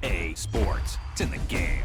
PGA Sports. It's in the game.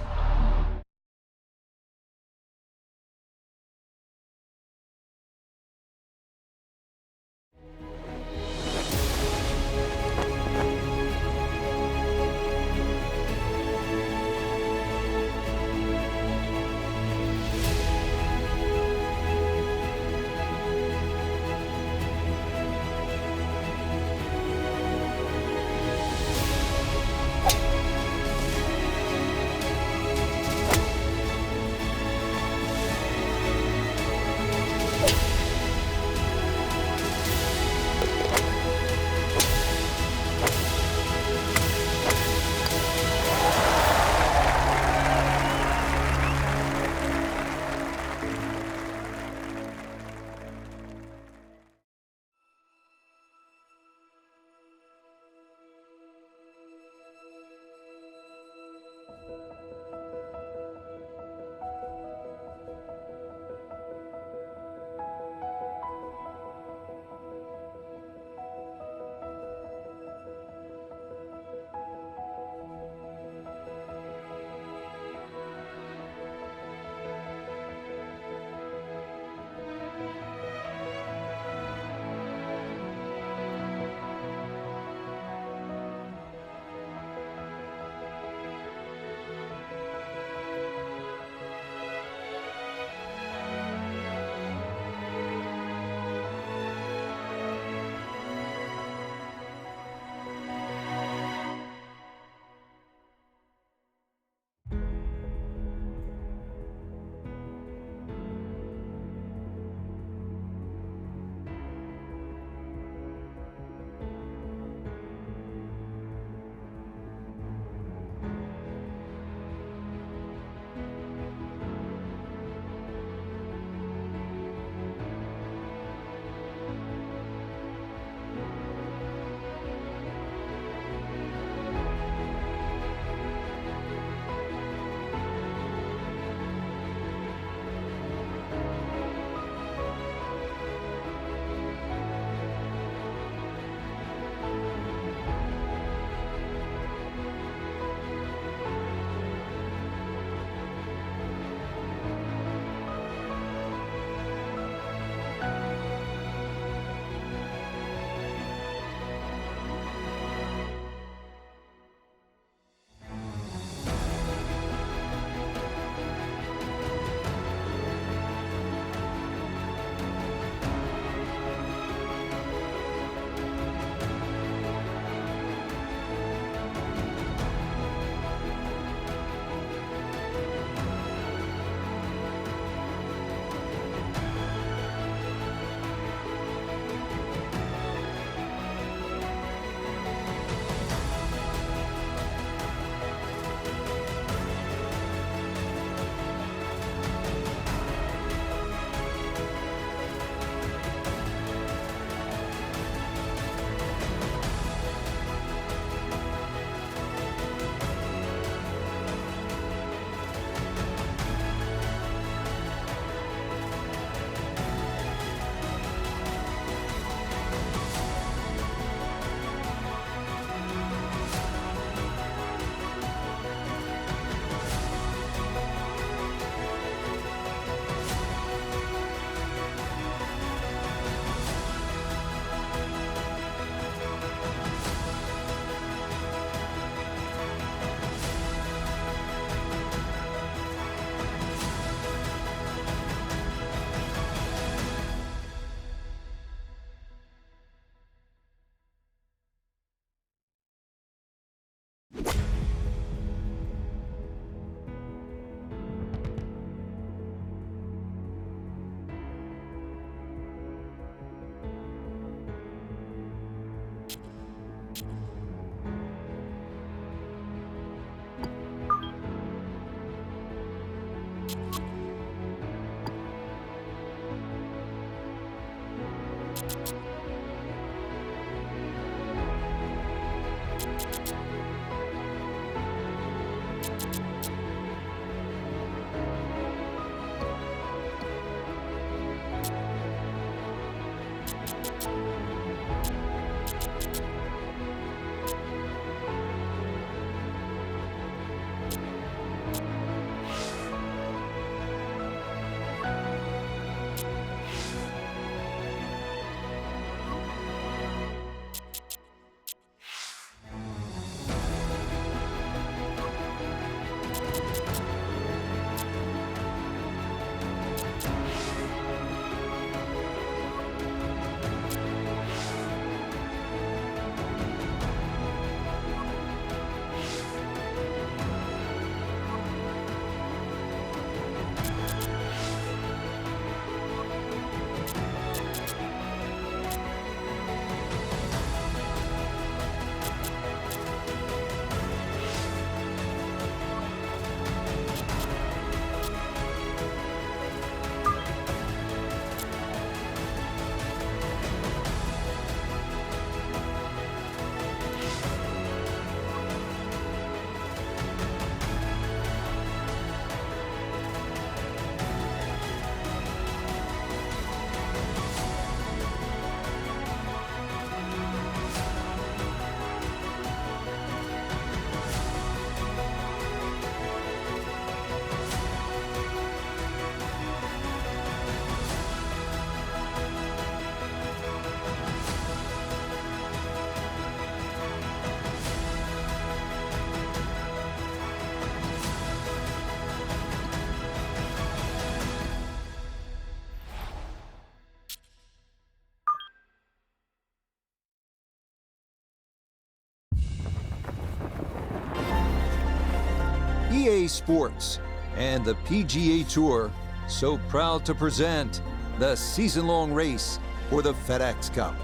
EA Sports and the PGA Tour so proud to present the season-long race for the FedEx Cup.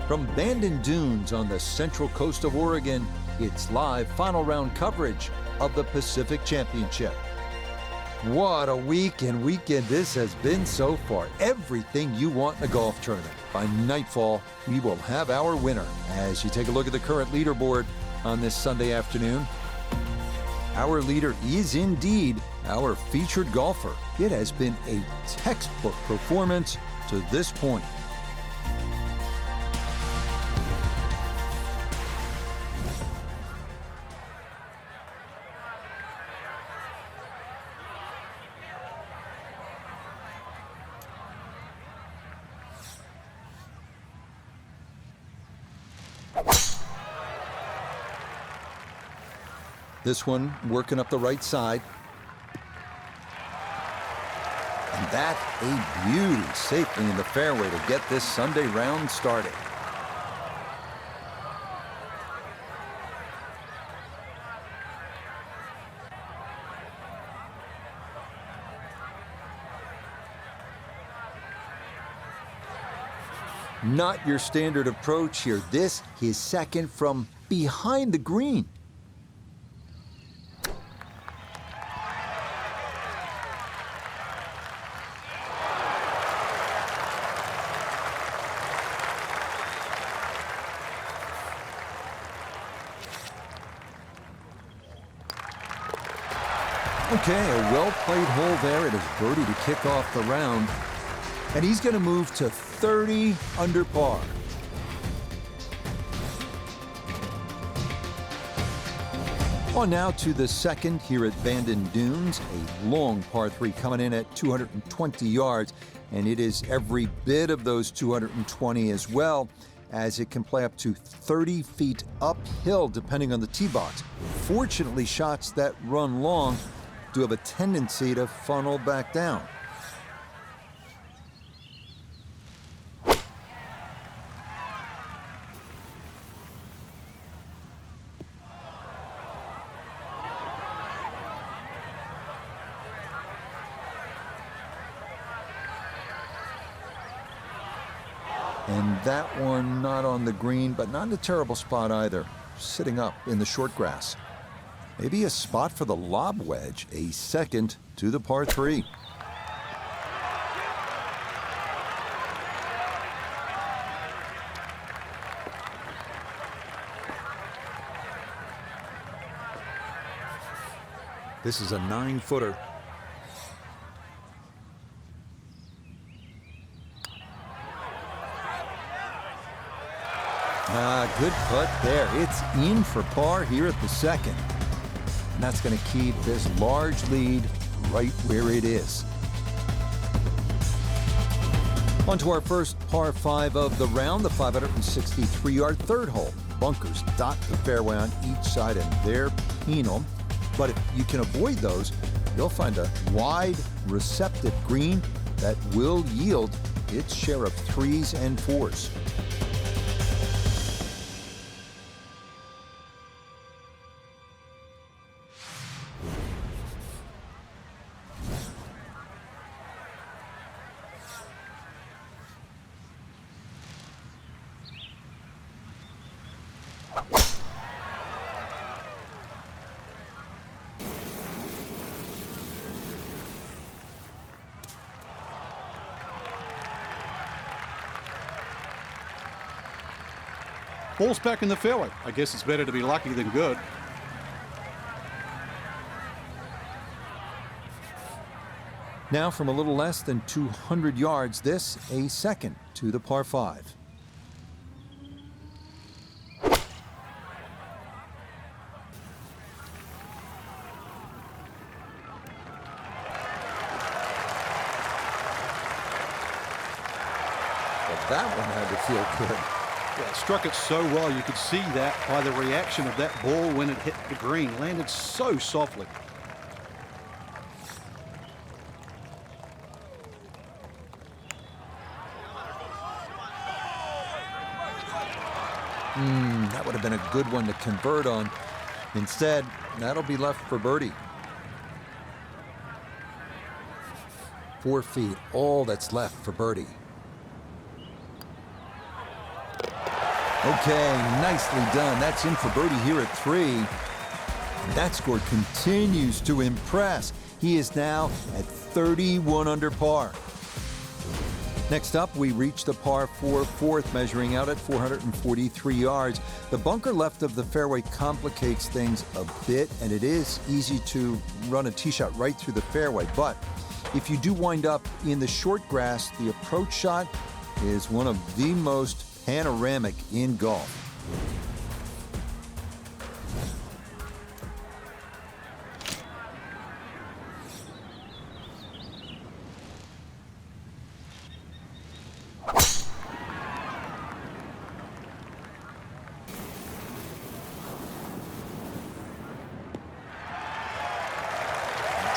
From Bandon Dunes on the central coast of Oregon, it's live final round coverage of the Pacific Championship. What a week and weekend this has been so far. Everything you want in a golf tournament. By nightfall, we will have our winner. As you take a look at the current leaderboard on this Sunday afternoon, our leader is indeed our featured golfer. It has been a textbook performance to this point. This one working up the right side. And that a beauty, safely in the fairway to get this Sunday round started. Not your standard approach here. This, his second from behind the green. Okay, a well-played hole there. It is birdie to kick off the round. And he's going to move to 30 under par. On now to the second here at Bandon Dunes. A long par 3 coming in at 220 yards. And it is every bit of those 220 as well, as it can play up to 30 feet uphill depending on the tee box. Fortunately, shots that run long do have a tendency to funnel back down. And that one not on the green, but not in a terrible spot either. Sitting up in the short grass. Maybe a spot for the lob wedge, a second to the par 3. This is a 9-footer. Good putt there. It's in for par here at the second. And that's going to keep this large lead right where it is. On to our first par 5 of the round, the 563-yard third hole. Bunkers dot the fairway on each side, and they're penal. But if you can avoid those, you'll find a wide, receptive green that will yield its share of 3s and 4s. Ball's back in the fairway. I guess it's better to be lucky than good. Now from a little less than 200 yards, this a second to the par 5. But that one had to feel good. Yeah, struck it so well. You could see that by the reaction of that ball when it hit the green. Landed so softly. That would have been a good one to convert on. Instead, that'll be left for birdie. 4 feet, all that's left for birdie. Okay, nicely done. That's in for birdie here at 3. And that score continues to impress. He is now at 31 under par. Next up, we reach the par 4 fourth, measuring out at 443 yards. The bunker left of the fairway complicates things a bit, and it is easy to run a tee shot right through the fairway. But if you do wind up in the short grass, the approach shot is one of the most panoramic in golf.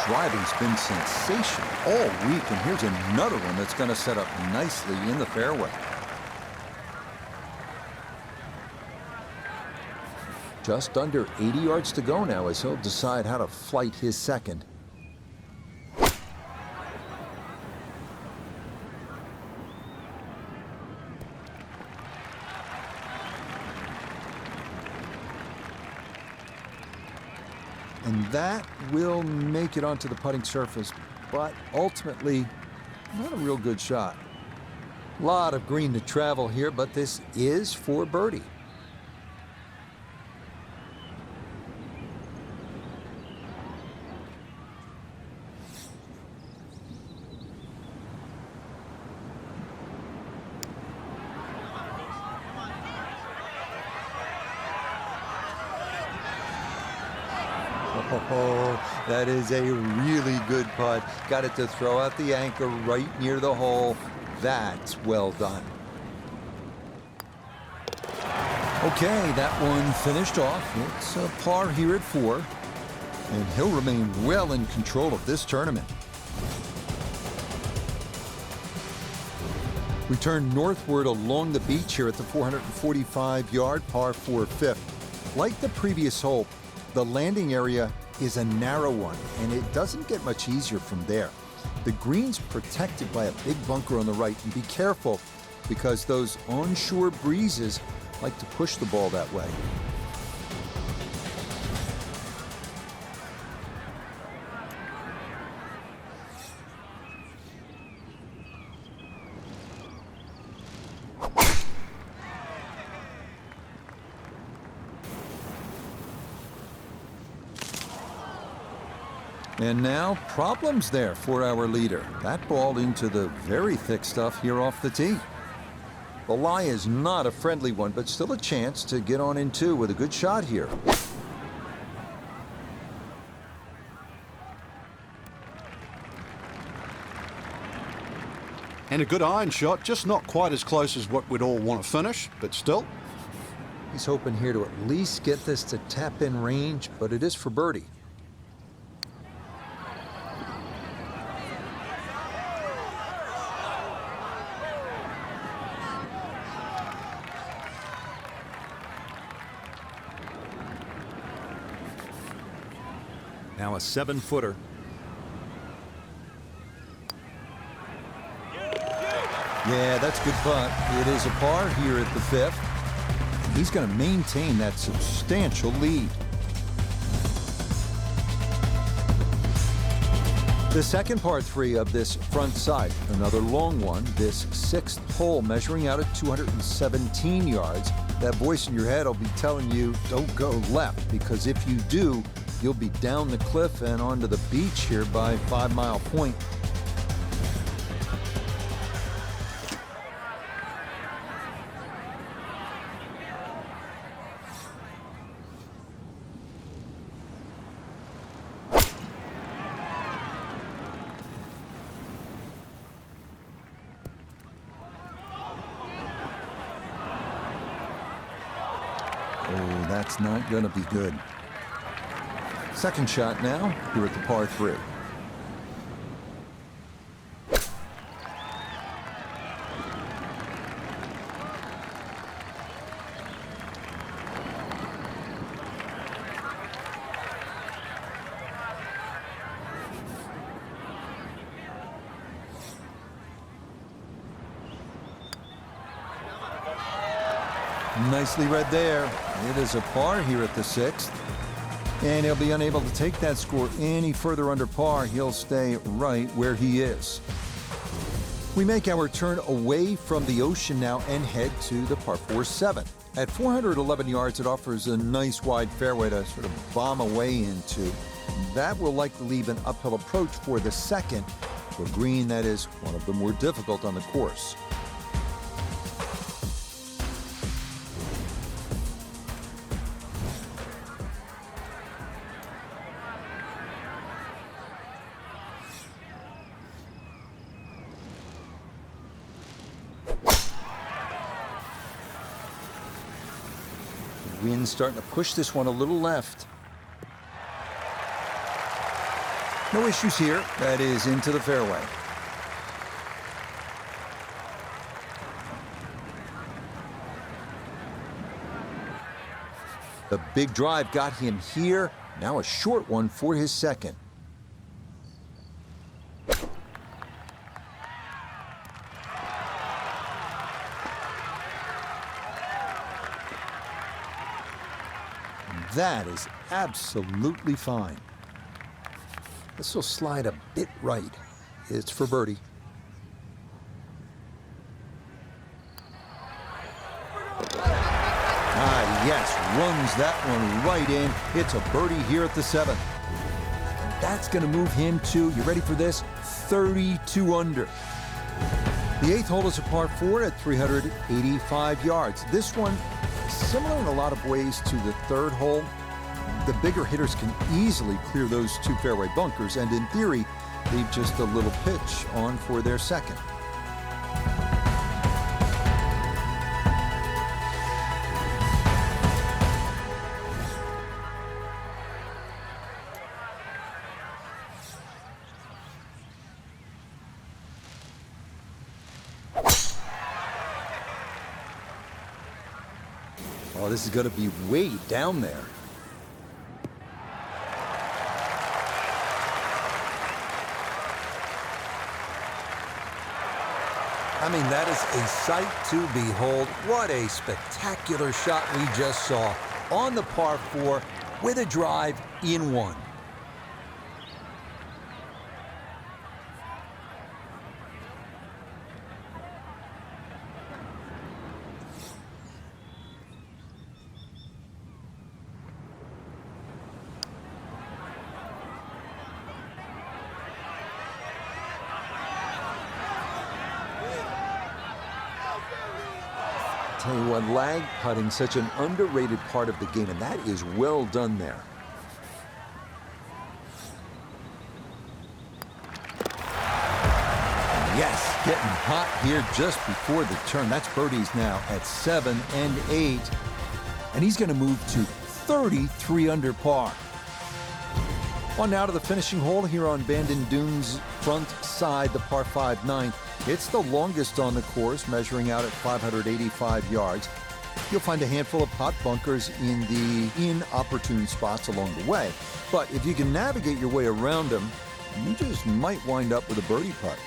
Driving's been sensational all week, and here's another one that's going to set up nicely in the fairway. Just under 80 yards to go now as he'll decide how to flight his second. And that will make it onto the putting surface, but ultimately, not a real good shot. A lot of green to travel here, but this is for birdie. Oh, that is a really good putt. Got it to throw out the anchor right near the hole. That's well done. Okay, that one finished off. It's a par here at 4. And he'll remain well in control of this tournament. We turn northward along the beach here at the 445-yard par 4 fifth. Like the previous hole, the landing area is a narrow one, and it doesn't get much easier from there. The green's protected by a big bunker on the right, and be careful because those onshore breezes like to push the ball that way. And now, problems there for our leader. That ball into the very thick stuff here off the tee. The lie is not a friendly one, but still a chance to get on in 2 with a good shot here. And a good iron shot, just not quite as close as what we'd all want to finish, but still. He's hoping here to at least get this to tap in range, but it is for birdie. Now a 7-footer. Yeah, that's a good putt. It is a par here at the 5th. He's going to maintain that substantial lead. The second par 3 of this front side, another long one, this 6th hole measuring out at 217 yards. That voice in your head will be telling you, don't go left, because if you do, you'll be down the cliff and onto the beach here by 5 Mile Point. Oh, that's not going to be good. Second shot now, here at the par 3. Nicely read there. It is a par here at the 6th. And he'll be unable to take that score any further under par. He'll stay right where he is. We make our turn away from the ocean now and head to the par 4-7. At 411 yards, it offers a nice wide fairway to sort of bomb away into. That will likely leave an uphill approach for the second, to a green that is one of the more difficult on the course. Wind starting to push this one a little left. No issues here. That is into the fairway. The big drive got him here. Now a short one for his second. That is absolutely fine. This will slide a bit right. It's for birdie. Ah, yes, runs that one right in. It's a birdie here at the 7th. That's going to move him to, you ready for this? 32 under. The 8th hole is a par 4 at 385 yards. This one, similar in a lot of ways to the 3rd hole. The bigger hitters can easily clear those 2 fairway bunkers and, in theory, leave just a little pitch on for their second. Oh, this is going to be way down there. I mean, that is a sight to behold. What a spectacular shot we just saw on the par 4 with a drive in one. Tell you what, lag putting, such an underrated part of the game, and that is well done there. Yes, getting hot here just before the turn. That's birdies now at 7 and 8. And he's going to move to 33 under par. On now to the finishing hole here on Bandon Dunes' front side, the par 5 9th. It's the longest on the course, measuring out at 585 yards. You'll find a handful of pot bunkers in the inopportune spots along the way. But if you can navigate your way around them, you just might wind up with a birdie putt.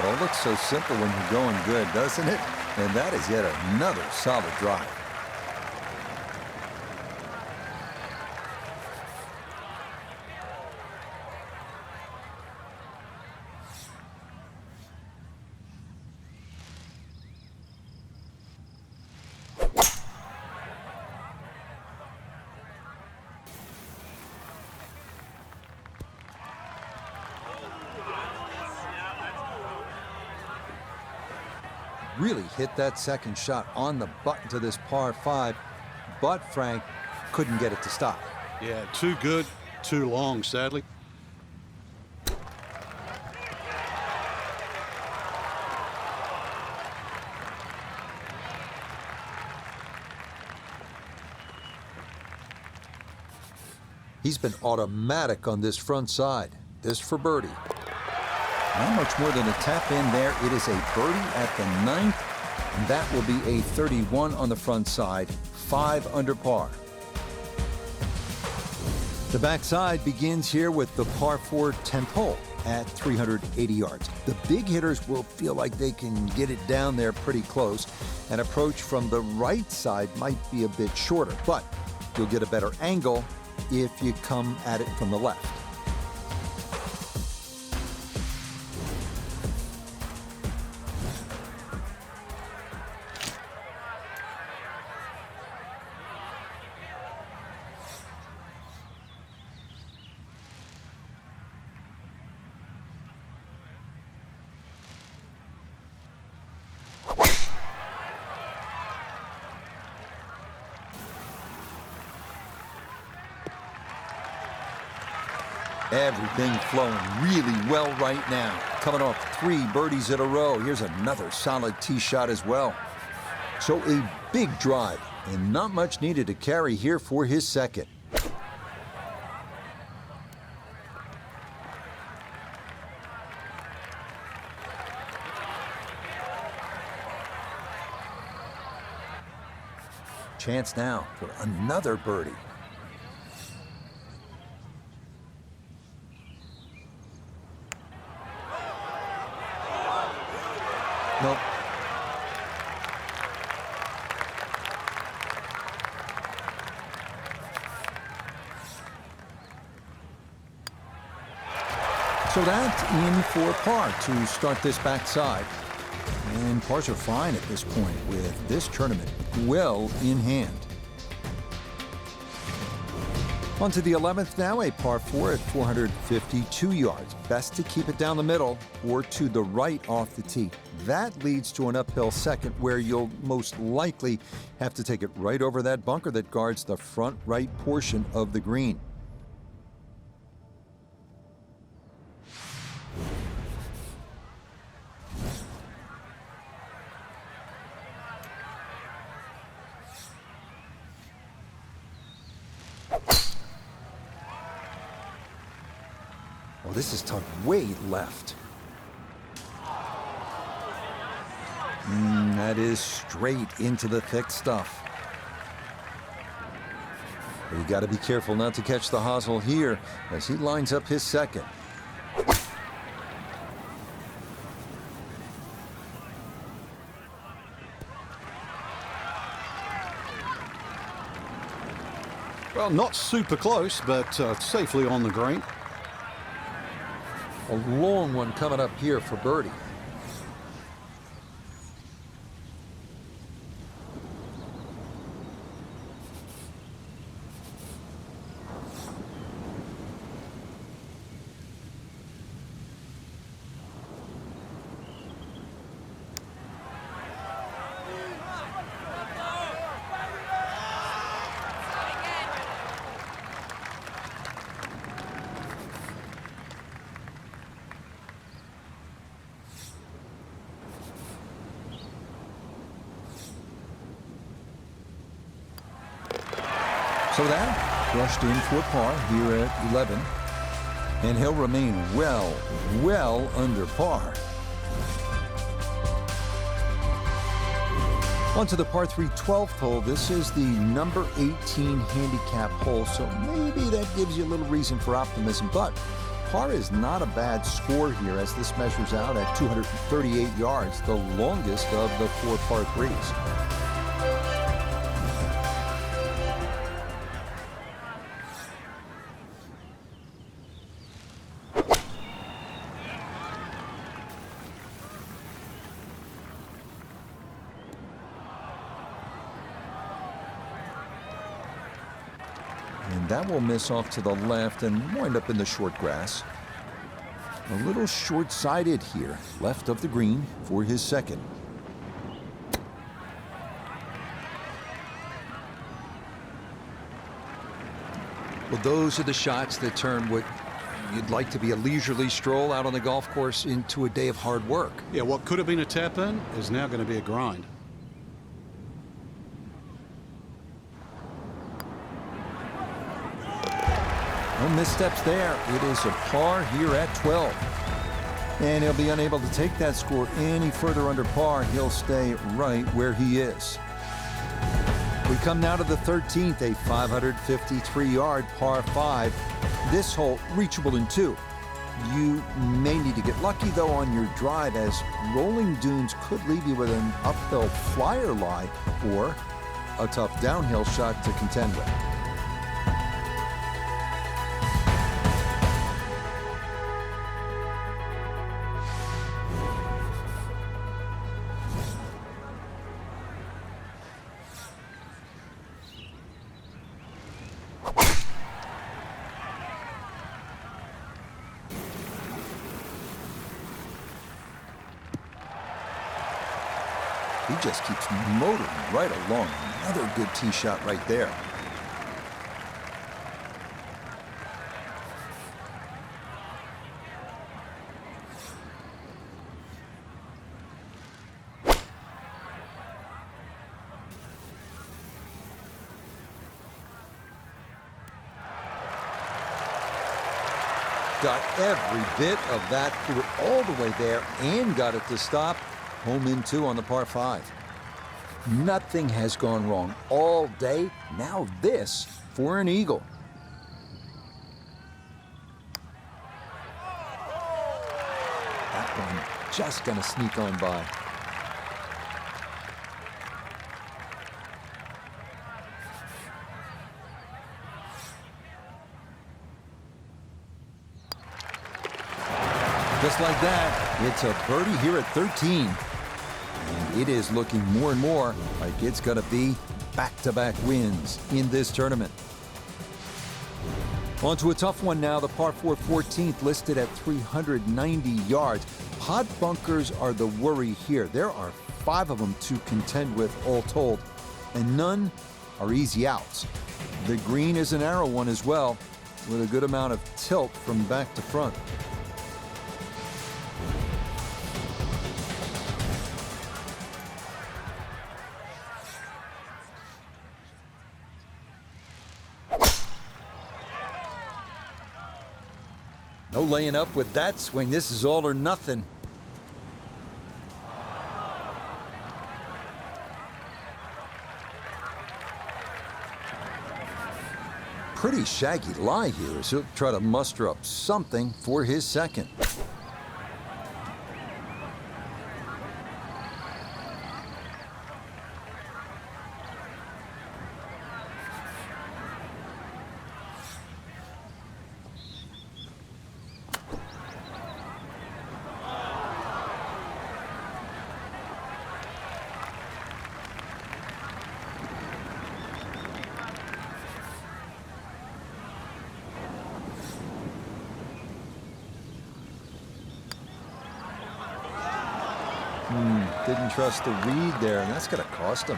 It looks so simple when you're going good, doesn't it? And that is yet another solid drive. Really hit that second shot on the button to this par 5, but Frank couldn't get it to stop. Yeah, too good, too long, sadly. He's been automatic on this front side. This for birdie. Not much more than a tap in there. It is a birdie at the 9th, and that will be a 31 on the front side, 5 under par. The backside begins here with the par 4 10th hole at 380 yards. The big hitters will feel like they can get it down there pretty close. An approach from the right side might be a bit shorter, but you'll get a better angle if you come at it from the left. Everything flowing really well right now. Coming off 3 birdies in a row. Here's another solid tee shot as well. So a big drive, and not much needed to carry here for his second. Chance now for another birdie. Nope. So that's in for par to start this backside. And pars are fine at this point with this tournament well in hand. On to the 11th now, a par 4 at 452 yards. Best to keep it down the middle or to the right off the tee. That leads to an uphill second where you'll most likely have to take it right over that bunker that guards the front right portion of the green. Well, this is tucked way left. That is straight into the thick stuff. But you got to be careful not to catch the hosel here as he lines up his second. Well, not super close, but safely on the green. A long one coming up here for birdie. So that brushed in for par here at 11. And he'll remain well under par. On to the par 3 12th hole. This is the number 18 handicap hole, so maybe that gives you a little reason for optimism. But par is not a bad score here as this measures out at 238 yards, the longest of the 4 par 3s. And that will miss off to the left and wind up in the short grass. A little short-sided here, left of the green for his second. Well, those are the shots that turn what you'd like to be a leisurely stroll out on the golf course into a day of hard work. Yeah, what could have been a tap-in is now going to be a grind. No missteps there. It is a par here at 12. And he'll be unable to take that score any further under par. He'll stay right where he is. We come now to the 13th, a 553-yard par 5. This hole reachable in 2. You may need to get lucky, though, on your drive, as rolling dunes could leave you with an uphill flyer lie or a tough downhill shot to contend with. He just keeps motoring right along. Another good tee shot right there. Got every bit of that, threw it all the way there and got it to stop. Home in 2 on the par 5. Nothing has gone wrong all day. Now this for an eagle. That one just gonna sneak on by. Just like that, it's a birdie here at 13. And it is looking more and more like it's going to be back-to-back wins in this tournament. On to a tough one now, the par 4 14th, listed at 390 yards. Pot bunkers are the worry here. There are 5 of them to contend with all told, and none are easy outs. The green is a narrow one as well, with a good amount of tilt from back to front. No laying up with that swing. This is all or nothing. Pretty shaggy lie here as he'll try to muster up something for his second. Didn't trust the read there, and that's going to cost him.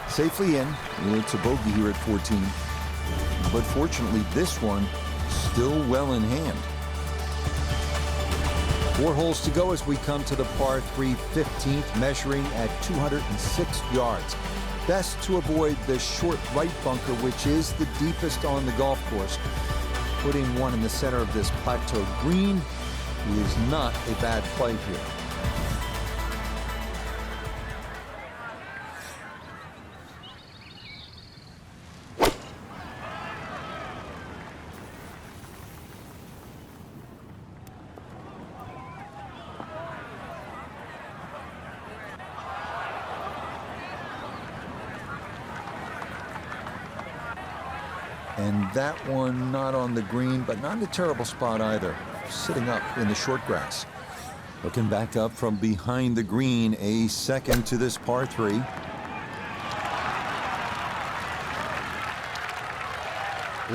Safely in. It's a bogey here at 14. But fortunately, this one still well in hand. 4 holes to go as we come to the par 3 15th, measuring at 206 yards. Best to avoid the short right bunker, which is the deepest on the golf course. Putting one in the center of this plateau green is not a bad play here. And that one not on the green, but not in a terrible spot either. Sitting up in the short grass. Looking back up from behind the green, a second to this par 3.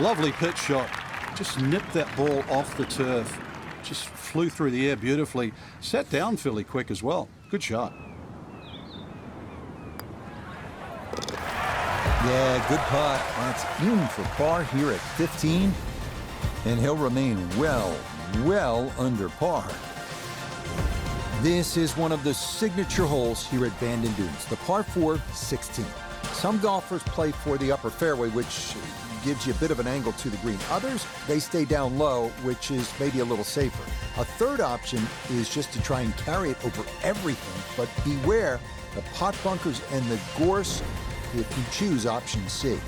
Lovely pitch shot. Just nipped that ball off the turf. Just flew through the air beautifully. Sat down fairly quick as well. Good shot. Yeah, good putt. That's in for par here at 15. And he'll remain well under par. This is one of the signature holes here at Bandon Dunes, the par 4 16. Some golfers play for the upper fairway, which gives you a bit of an angle to the green. Others, they stay down low, which is maybe a little safer. A third option is just to try and carry it over everything, but beware the pot bunkers and the gorse if you choose option C.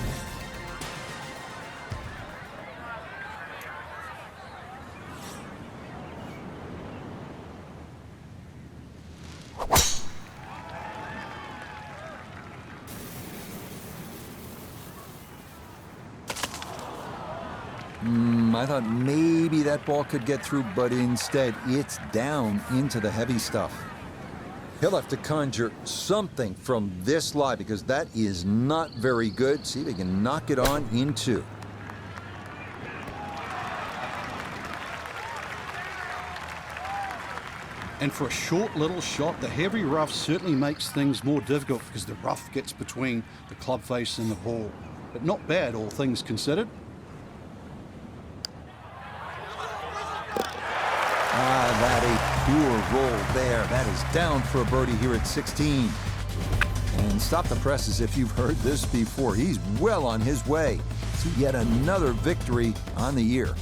I thought maybe that ball could get through, but instead it's down into the heavy stuff. He'll have to conjure something from this lie because that is not very good. See if he can knock it on in two. And for a short little shot, the heavy rough certainly makes things more difficult because the rough gets between the club face and the ball. But not bad, all things considered. That a pure roll there. That is down for a birdie here at 16. And stop the presses if you've heard this before. He's well on his way to yet another victory on the year.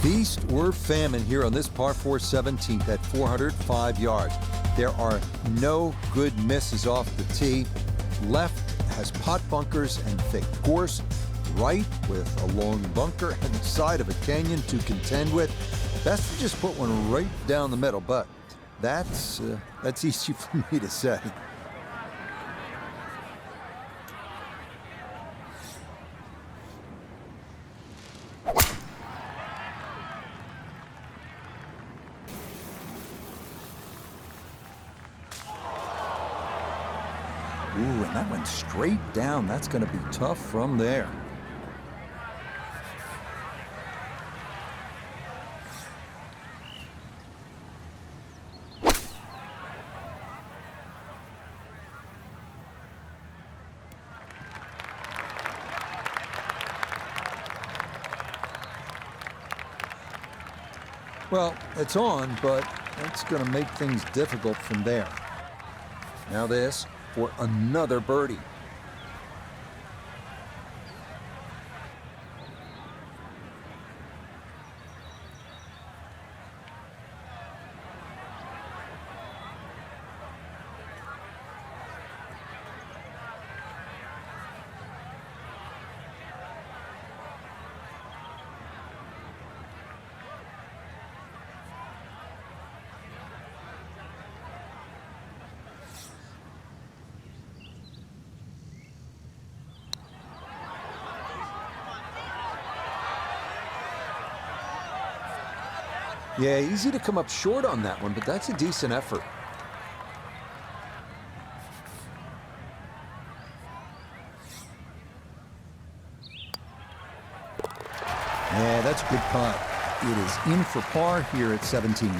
Feast or famine here on this par 4 17th at 405 yards. There are no good misses off the tee. Left has pot bunkers and thick gorse. Right with a long bunker and the side of a canyon to contend with. Best to just put one right down the middle, but that's easy for me to say. Ooh, and that went straight down. That's going to be tough from there. Well, it's on, but that's going to make things difficult from there. Now this for another birdie. Yeah, easy to come up short on that one, but that's a decent effort. Yeah, that's a good putt. It is in for par here at 17.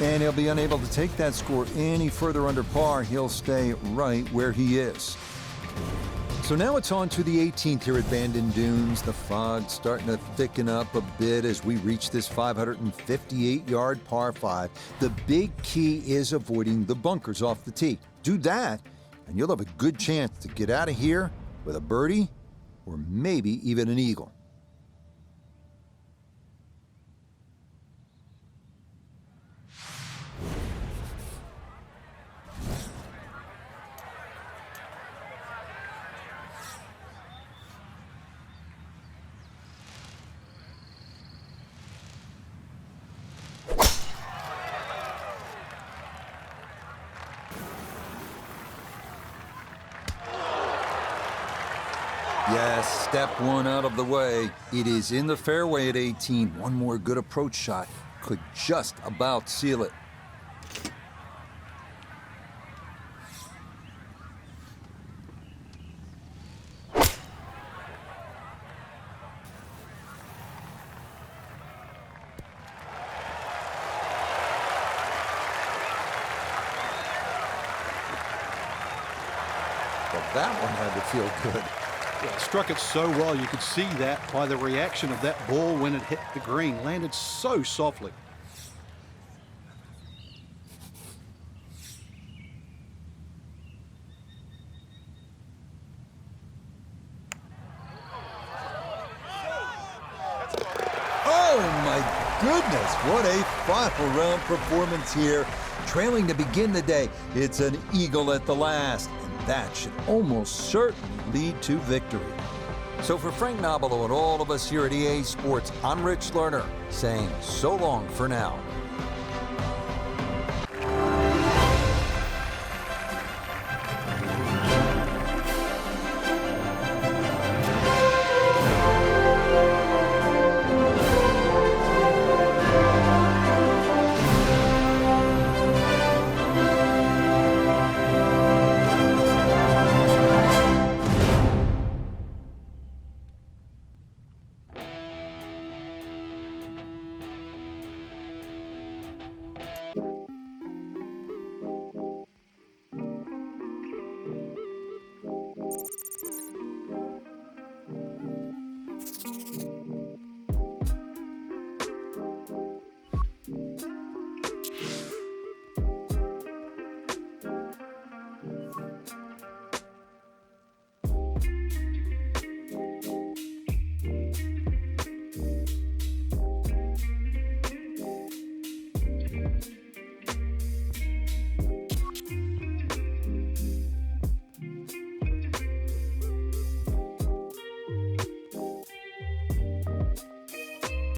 And he'll be unable to take that score any further under par. He'll stay right where he is. So now it's on to the 18th here at Bandon Dunes. The fog's starting to thicken up a bit as we reach this 558-yard par 5. The big key is avoiding the bunkers off the tee. Do that, and you'll have a good chance to get out of here with a birdie or maybe even an eagle. Yes, step one out of the way. It is in the fairway at 18. One more good approach shot could just about seal it. Well, that one had to feel good. Yeah, struck it so well. You could see that by the reaction of that ball when it hit the green. Landed so softly. goodness, what a final round performance here. Trailing to begin the day, it's an eagle at the last, and that should almost certainly lead to victory. So for Frank Nobilo and all of us here at EA Sports, I'm Rich Lerner, saying so long for now.